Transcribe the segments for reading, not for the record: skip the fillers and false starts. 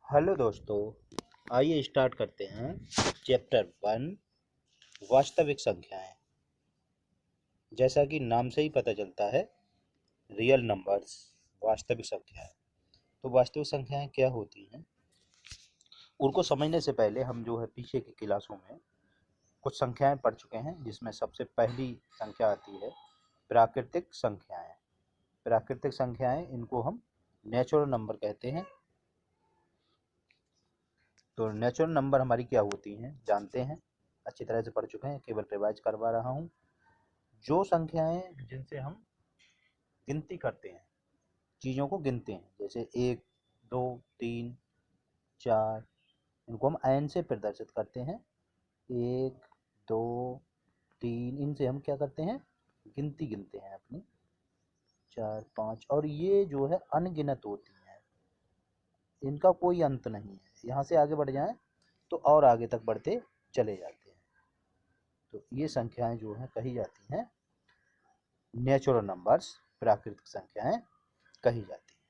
Hello दोस्तों, आइए start करते हैं चैप्टर 1 वास्तविक संख्याएं। जैसा कि नाम से ही पता चलता है, रियल नंबर्स वास्तविक संख्याएं। तो वास्तविक संख्याएं क्या होती हैं, उनको समझने से पहले हम जो है पीछे की क्लासों में कुछ संख्याएं पढ़ चुके हैं, जिसमें सबसे पहली संख्या आती है प्राकृतिक संख्याएं। प्राकृतिक संख्याएं, इनको हम नेचुरल नंबर कहते हैं। तो नेचुरल नंबर हमारी क्या होती हैं जानते हैं, अच्छी तरह से पढ़ चुके हैं, केवल रिवाइज करवा रहा हूँ। जो संख्याएं जिनसे हम गिनती करते हैं, चीज़ों को गिनते हैं, जैसे 1, 2, 3, 4, इनको हम एन से प्रदर्शित करते हैं। 1, 2, 3, इनसे हम क्या करते हैं, गिनती गिनते हैं अपनी। 4, 5, और ये जो है अनगिनत होती हैं, इनका कोई अंत नहीं है। यहाँ से आगे बढ़ जाएं तो और आगे तक बढ़ते चले जाते हैं। तो ये संख्याएं जो हैं कही जाती हैं नेचुरल नंबर्स, प्राकृतिक संख्याएं कही जाती हैं।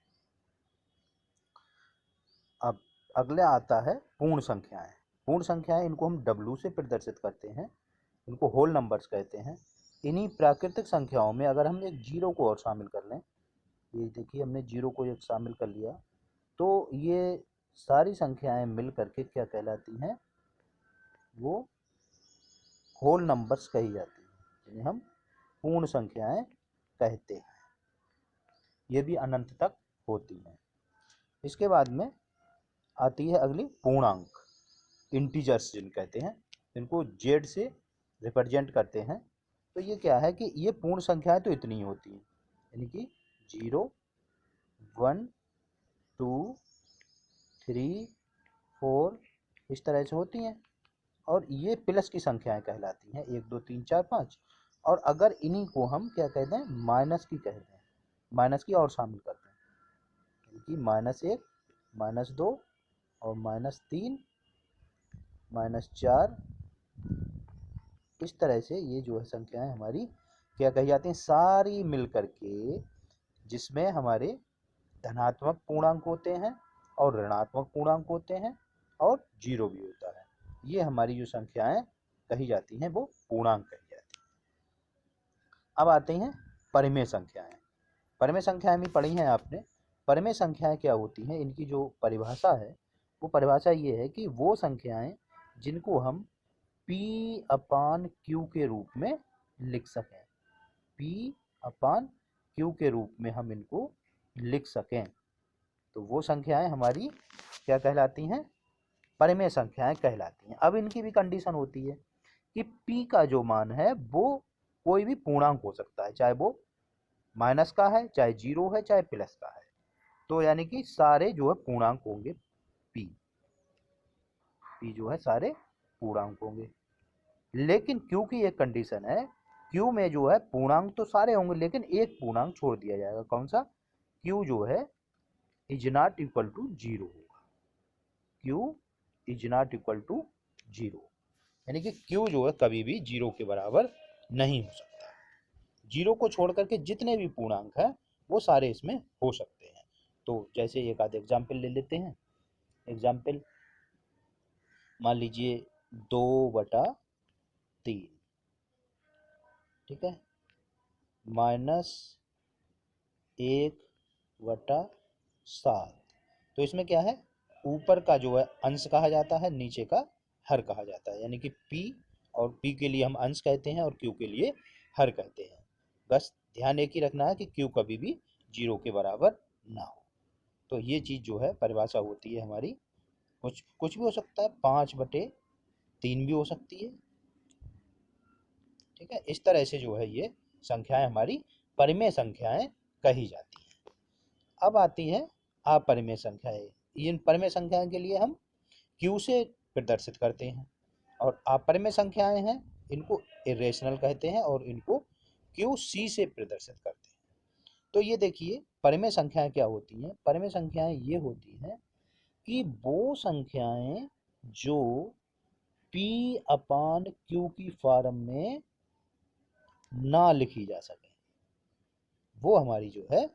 अब अगले आता है पूर्ण संख्याएं। पूर्ण संख्याएं, इनको हम डब्ल्यू से प्रदर्शित करते हैं, इनको होल नंबर्स कहते हैं। इन्हीं प्राकृतिक संख्याओं में अगर हम एक जीरो को और शामिल कर लें, ये देखिए हमने जीरो को एक शामिल कर लिया, तो ये सारी संख्याएं मिल करके क्या कहलाती हैं, वो होल नंबर्स कही जाती हैं, जिन्हें हम पूर्ण संख्याएं कहते हैं। ये भी अनंत तक होती हैं। इसके बाद में आती है अगली पूर्णांक, इंटीजर्स जिन कहते हैं, इनको जेड से रिप्रेजेंट करते हैं। तो ये क्या है कि ये पूर्ण संख्याएं तो इतनी ही होती हैं, यानी कि 0, 1, 2, 3, 4 इस तरह से होती हैं। और ये प्लस की संख्याएं कहलाती हैं, 1, 2, 3, 4, 5। और अगर इन्हीं को हम क्या कहते हैं, माइनस की कहते हैं, माइनस की और शामिल करते हैं, यानी कि -1, -2 और -3, -4, इस तरह से ये जो है संख्याएं हमारी क्या कही जाती हैं, सारी मिल करके, जिसमें हमारे धनात्मक पूर्णांक होते हैं और ऋणात्मक पूर्णांक होते हैं और जीरो भी होता है। ये हमारी जो संख्याएं कही जाती हैं वो पूर्णांक कही जाती हैं। अब आते हैं परिमेय संख्याएं। परिमेय संख्याएं भी पढ़ी हैं आपने। परिमेय संख्याएं क्या होती हैं, इनकी जो परिभाषा है, वो परिभाषा ये है कि वो संख्याएं जिनको हम P/Q के रूप में लिख सकें। P/Q के रूप में हम इनको लिख सकें, तो वो संख्याएं हमारी क्या कहलाती हैं, परिमेय संख्याएं कहलाती हैं। अब इनकी भी कंडीशन होती है कि P का जो मान है वो कोई भी पूर्णांक हो सकता है, चाहे वो माइनस का है, चाहे जीरो है, चाहे प्लस का है। तो यानी कि सारे जो है पूर्णांक होंगे। P जो है सारे पूर्णांक होंगे। लेकिन Q की एक कंडीशन है, Q में जो है पूर्णांक तो सारे होंगे, लेकिन एक पूर्णांक छोड़ दिया जाएगा। कौन सा? Q जो है is not equal to zero होगा। Q is not equal to zero, यानी कि Q जो है कभी भी जीरो के बराबर नहीं हो सकता। जीरो को छोड़ करके जितने भी पूर्णांक हैं वो सारे इसमें हो सकते हैं। तो जैसे एक आध एग्जाम्पल ले लेते हैं। एग्जाम्पल मान लीजिए 2/3, ठीक है, -1/7। तो इसमें क्या है, ऊपर का जो है अंश कहा जाता है, नीचे का हर कहा जाता है, यानी कि P, और P के लिए हम अंश कहते हैं और Q के लिए हर कहते हैं। बस ध्यान एक ही रखना है कि Q कभी भी जीरो के बराबर ना हो। तो ये चीज़ जो है परिभाषा होती है हमारी। कुछ कुछ भी हो सकता है, 5/3 भी हो सकती है, ठीक है। इस तरह से जो है ये संख्याएं हमारी परिमेय संख्याएं कही जाती हैं। अब आती है अपरिमेय संख्याएं। इन परिमेय संख्याएं के लिए हम Q से प्रदर्शित करते हैं, और अपरिमेय संख्याएं हैं इनको इरेशनल कहते हैं और इनको QC से प्रदर्शित करते हैं। तो ये देखिए परिमेय संख्याएं क्या होती हैं। परिमेय संख्याएं ये होती हैं कि वो संख्याएं जो P/Q की फॉर्म में ना लिखी जा सके, वो हमारी जो है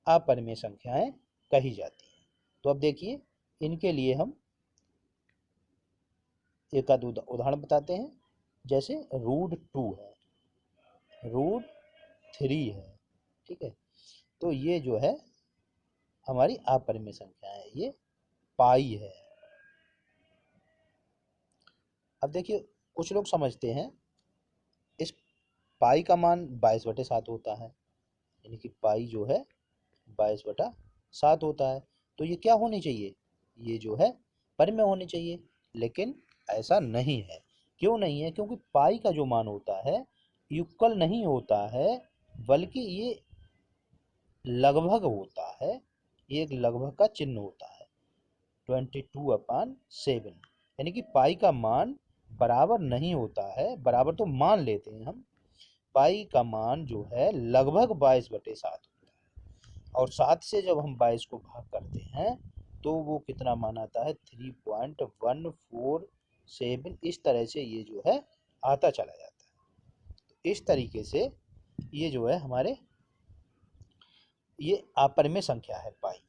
अपरिमेय संख्याएं कही जाती हैं। तो अब देखिए इनके लिए हम एक आध उदाहरण बताते हैं। जैसे √2 है, √3 है, ठीक है। तो ये जो है हमारी अपरिमेय संख्या है, ये पाई है। अब देखिए कुछ लोग समझते हैं इस पाई का मान 22/7 होता है, यानी कि पाई जो है 22/7 होता है। तो ये क्या होनी चाहिए, ये जो है परिमेय होनी चाहिए, लेकिन ऐसा नहीं है। क्यों नहीं है? क्योंकि पाई का जो मान होता है युगल नहीं होता है, बल्कि ये लगभग होता है, ये एक लगभग का चिन्ह होता है। 22/7, यानी कि पाई का मान बराबर नहीं होता है, बराबर तो मान लेते हैं हम, पाई का मान जो है लगभग 22/7 होता है। और 7 से जब हम 22 को भाग करते हैं तो वो कितना मान आता है, 3.147। इस तरह से ये जो है आता चला जाता है। तो इस तरीके से ये जो है हमारे ये अपरिमेय संख्या है पाई।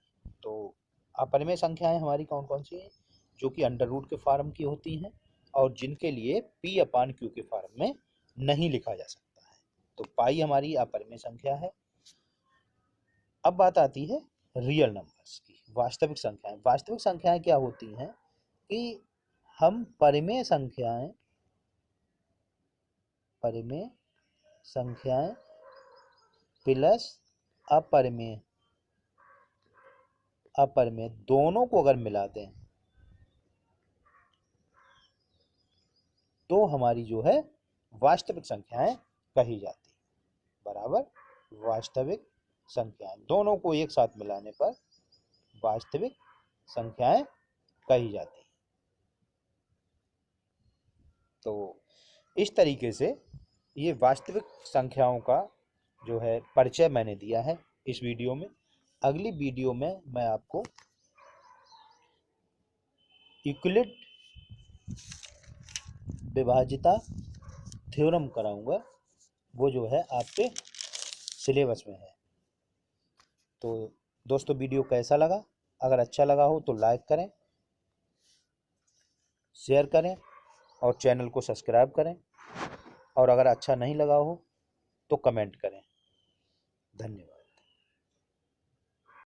तो अपरिमेय संख्याएं हमारी कौन कौन सी हैं, जो कि अंडर रूट के फॉर्म की होती हैं और जिनके लिए P/Q के फॉर्म में नहीं लिखा जा सकता है। तो पाई हमारी अपरिमेय संख्या है। अब बात आती है रियल नंबर्स की, वास्तविक संख्याएं। वास्तविक संख्याएं क्या होती हैं कि हम परिमेय संख्याएं प्लस अपरिमेय दोनों को अगर मिलाते हैं तो हमारी जो है वास्तविक संख्याएं कही जाती हैं। बराबर, वास्तविक संख्याएं दोनों को एक साथ मिलाने पर वास्तविक संख्याएं कही जाती हैं। तो इस तरीके से ये वास्तविक संख्याओं का जो है परिचय मैंने दिया है इस वीडियो में। अगली वीडियो में मैं आपको यूक्लिड विभाज्यता थ्योरम कराऊंगा, वो जो है आपके सिलेबस में है। तो दोस्तों वीडियो कैसा लगा? अगर अच्छा लगा हो तो लाइक करें, शेयर करें और चैनल को सब्सक्राइब करें। और अगर अच्छा नहीं लगा हो तो कमेंट करें। धन्यवाद।